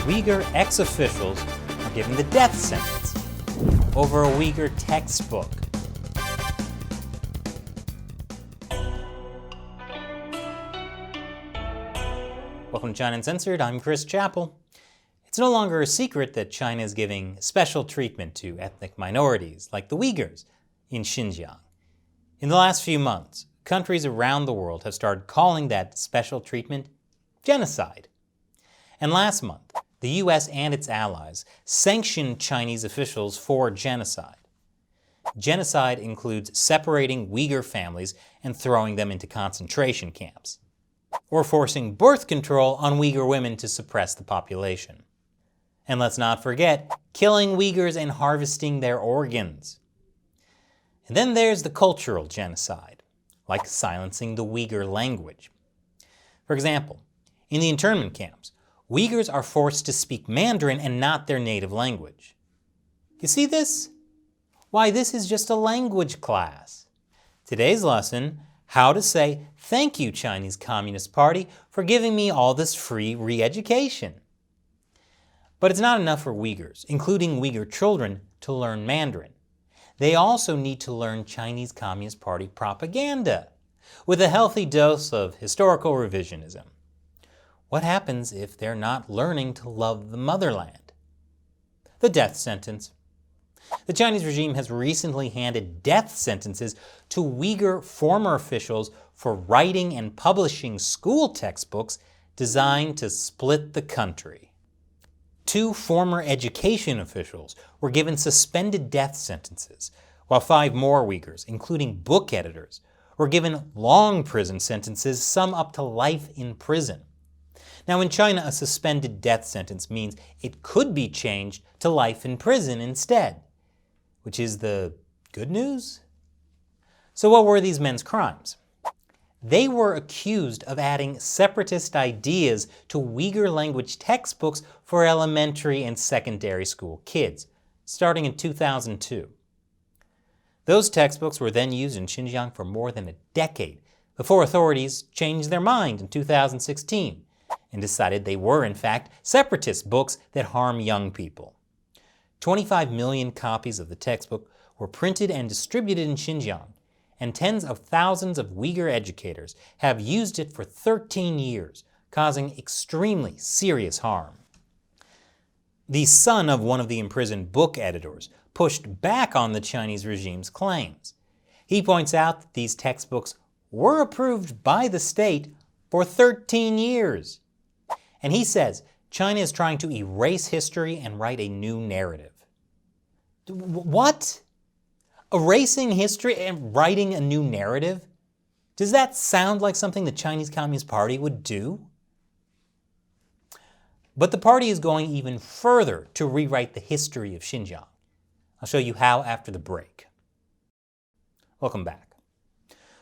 Uyghur ex-officials are given the death sentence over a Uyghur textbook. Welcome to China Uncensored, I'm Chris Chappell. It's no longer a secret that China is giving special treatment to ethnic minorities, like the Uyghurs in Xinjiang. In the last few months, countries around the world have started calling that special treatment genocide. And last month, the US and its allies sanctioned Chinese officials for genocide. Genocide includes separating Uyghur families and throwing them into concentration camps, or forcing birth control on Uyghur women to suppress the population. And let's not forget, killing Uyghurs and harvesting their organs. And then there's the cultural genocide, like silencing the Uyghur language. For example, in the internment camps, Uyghurs are forced to speak Mandarin and not their native language. You see this? Why, this is just a language class. Today's lesson, how to say, "Thank you, Chinese Communist Party, for giving me all this free re-education." But it's not enough for Uyghurs, including Uyghur children, to learn Mandarin. They also need to learn Chinese Communist Party propaganda, with a healthy dose of historical revisionism. What happens if they're not learning to love the motherland? The death sentence. The Chinese regime has recently handed death sentences to Uyghur former officials for writing and publishing school textbooks designed to split the country. 2 former education officials were given suspended death sentences, while 5 more Uyghurs, including book editors, were given long prison sentences, some up to life in prison. Now in China, a suspended death sentence means it could be changed to life in prison instead, which is the good news. So what were these men's crimes? They were accused of adding separatist ideas to Uyghur language textbooks for elementary and secondary school kids, starting in 2002. Those textbooks were then used in Xinjiang for more than a decade before authorities changed their mind in 2016 and decided they were, in fact, separatist books that harm young people. 25 million copies of the textbook were printed and distributed in Xinjiang, and tens of thousands of Uyghur educators have used it for 13 years, causing extremely serious harm. The son of one of the imprisoned book editors pushed back on the Chinese regime's claims. He points out that these textbooks were approved by the state for 13 years. And he says China is trying to erase history and write a new narrative. What? Erasing history and writing a new narrative? Does that sound like something the Chinese Communist Party would do? But the party is going even further to rewrite the history of Xinjiang. I'll show you how after the break. Welcome back.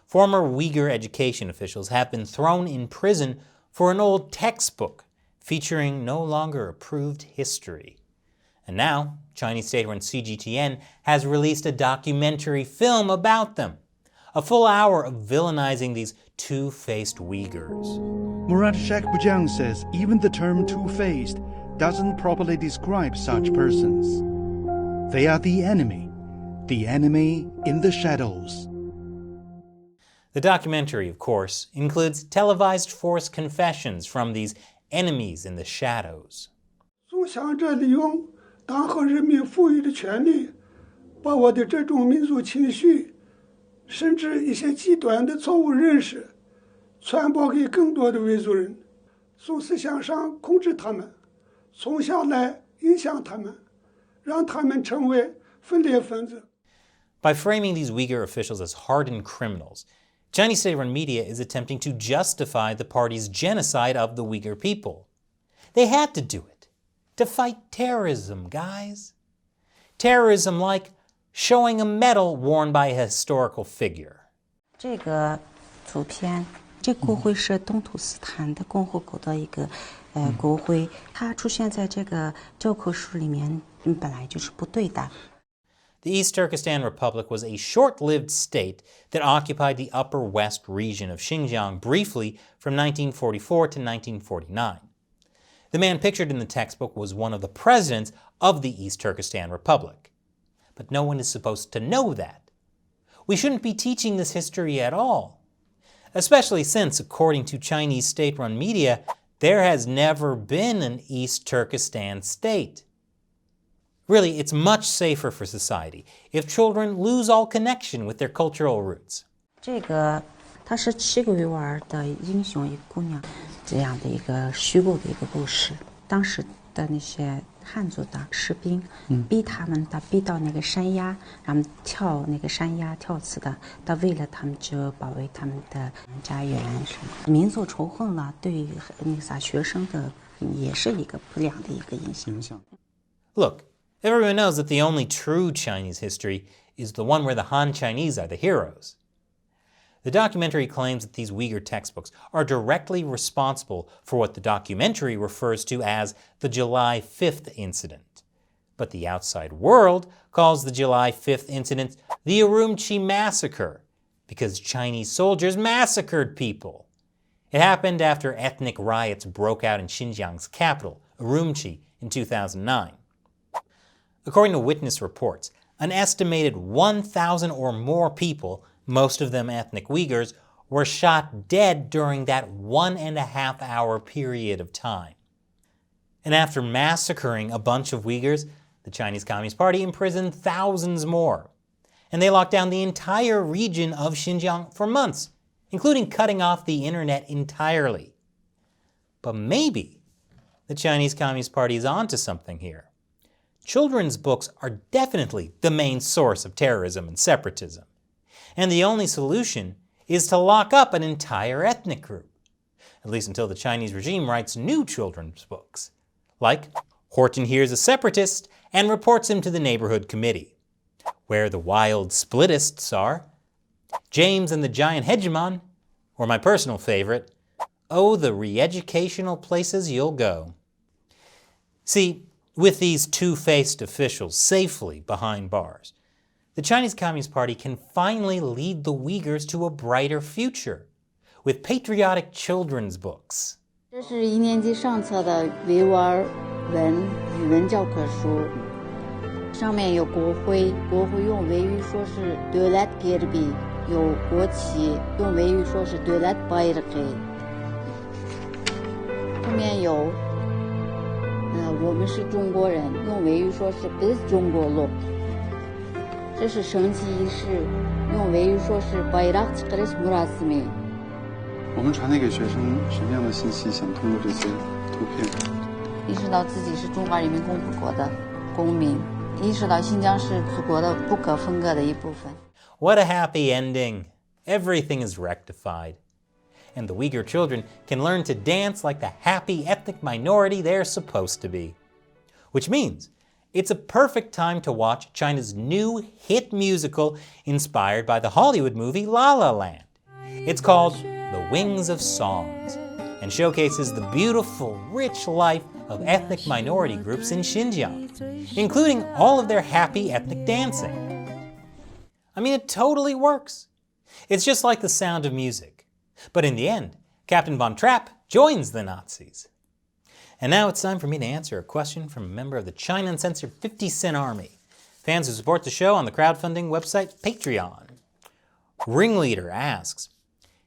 Former Uyghur education officials have been thrown in prison for an old textbook featuring no longer approved history. And now, Chinese state-run CGTN has released a documentary film about them. A full hour of villainizing these two-faced Uyghurs. Murad Shekbujang says even the term two-faced doesn't properly describe such persons. They are the enemy in the shadows. The documentary, of course, includes televised forced confessions from these enemies in the shadows. 总想着利用党和人民赋予的权利，把我的这种民族情绪，甚至一些极端的错误认识，传播给更多的维族人，从思想上控制他们，从下来影响他们，让他们成为分裂分子。 By framing these Uyghur officials as hardened criminals, Chinese state-run media is attempting to justify the party's genocide of the Uyghur people. They had to do it to fight terrorism, guys. Terrorism like showing a medal worn by a historical figure. 这个图片，这国徽是东土斯坦的共和国的一个国徽，它出现在这个教科书里面，本来就是不对的。 The East Turkestan Republic was a short-lived state that occupied the Upper West region of Xinjiang briefly from 1944 to 1949. The man pictured in the textbook was one of the presidents of the East Turkestan Republic. But no one is supposed to know that. We shouldn't be teaching this history at all, especially since, according to Chinese state-run media, there has never been an East Turkestan state. Really, it's much safer for society if children lose all connection with their cultural roots. 这个它是7个维吾尔的英雄一个姑娘这样的一个虚构的一个故事。当时的那些汉族的士兵逼他们逼到那个山崖，然后跳那个山崖跳死的，为了他们就保卫他们的家园什么，民族仇恨了，对那个啥学生的也是一个不良的一个影响。Look, everyone knows that the only true Chinese history is the one where the Han Chinese are the heroes. The documentary claims that these Uyghur textbooks are directly responsible for what the documentary refers to as the July 5th incident. But the outside world calls the July 5th incident the Urumchi massacre, because Chinese soldiers massacred people. It happened after ethnic riots broke out in Xinjiang's capital, Urumchi, in 2009. According to witness reports, an estimated 1,000 or more people, most of them ethnic Uyghurs, were shot dead during that 1.5-hour period of time. And after massacring a bunch of Uyghurs, the Chinese Communist Party imprisoned thousands more. And they locked down the entire region of Xinjiang for months, including cutting off the internet entirely. But maybe the Chinese Communist Party is onto something here. Children's books are definitely the main source of terrorism and separatism. And the only solution is to lock up an entire ethnic group, at least until the Chinese regime writes new children's books, like Horton hears a separatist and reports him to the neighborhood committee, where the wild splitists are, James and the Giant Hegemon, or my personal favorite, Oh, the re-educational places you'll go. See, with these two-faced officials safely behind bars, the Chinese Communist Party can finally lead the Uyghurs to a brighter future with patriotic children's books. 这是1年级上册的维吾尔文语文教科书，上面有国徽，国徽用维语说是 Devlet Gerbi， 有国旗，用维语说是 Devlet Bayraqi。后面有我们是中国人，用维语说是 Biz Jongoluk。这是升旗仪式，用维语说是 Bayrak Çıkarış Murasimi。我们传递给学生什么样的信息？想通过这些图片，意识到自己是中华人民共和国的公民，意识到新疆是祖国的不可分割的一部分。What a happy ending! Everything is rectified. And the Uyghur children can learn to dance like the happy ethnic minority they're supposed to be. Which means it's a perfect time to watch China's new hit musical inspired by the Hollywood movie La La Land. It's called The Wings of Songs and showcases the beautiful, rich life of ethnic minority groups in Xinjiang, including all of their happy ethnic dancing. I mean, it totally works. It's just like The Sound of Music. But in the end, Captain Von Trapp joins the Nazis. And now it's time for me to answer a question from a member of the China Uncensored 50 Cent Army, fans who support the show on the crowdfunding website Patreon. Ringleader asks,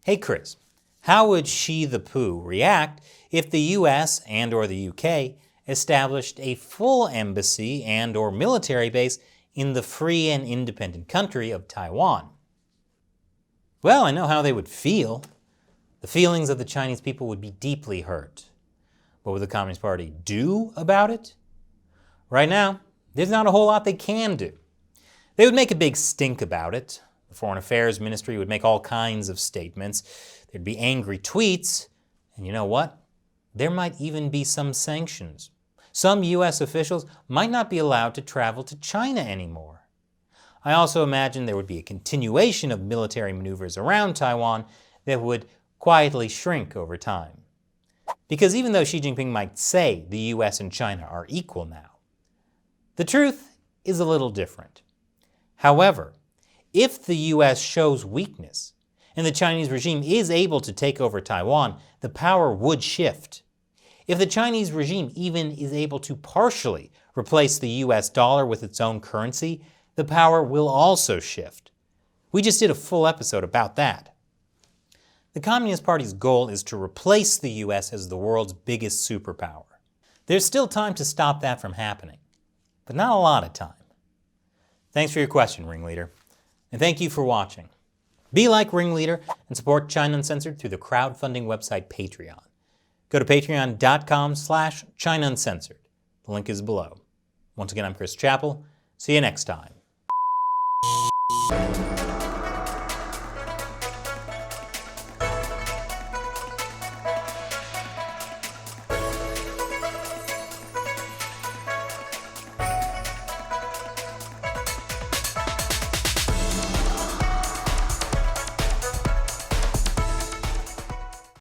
Hey Chris, how would Xi the Pooh react if the US and or the UK established a full embassy and or military base in the free and independent country of Taiwan? Well, I know how they would feel. The feelings of the Chinese people would be deeply hurt. What would the Communist Party do about it? Right now, there's not a whole lot they can do. They would make a big stink about it. The Foreign Affairs Ministry would make all kinds of statements. There'd be angry tweets. And you know what? There might even be some sanctions. Some US officials might not be allowed to travel to China anymore. I also imagine there would be a continuation of military maneuvers around Taiwan that would quietly shrink over time. Because even though Xi Jinping might say the US and China are equal now, the truth is a little different. However, if the US shows weakness and the Chinese regime is able to take over Taiwan, the power would shift. If the Chinese regime even is able to partially replace the US dollar with its own currency, the power will also shift. We just did a full episode about that. The Communist Party's goal is to replace the US as the world's biggest superpower. There's still time to stop that from happening, but not a lot of time. Thanks for your question, Ringleader, and thank you for watching. Be like Ringleader and support China Uncensored through the crowdfunding website Patreon. Go to patreon.com/China Uncensored. The link is below. Once again, I'm Chris Chappell. See you next time.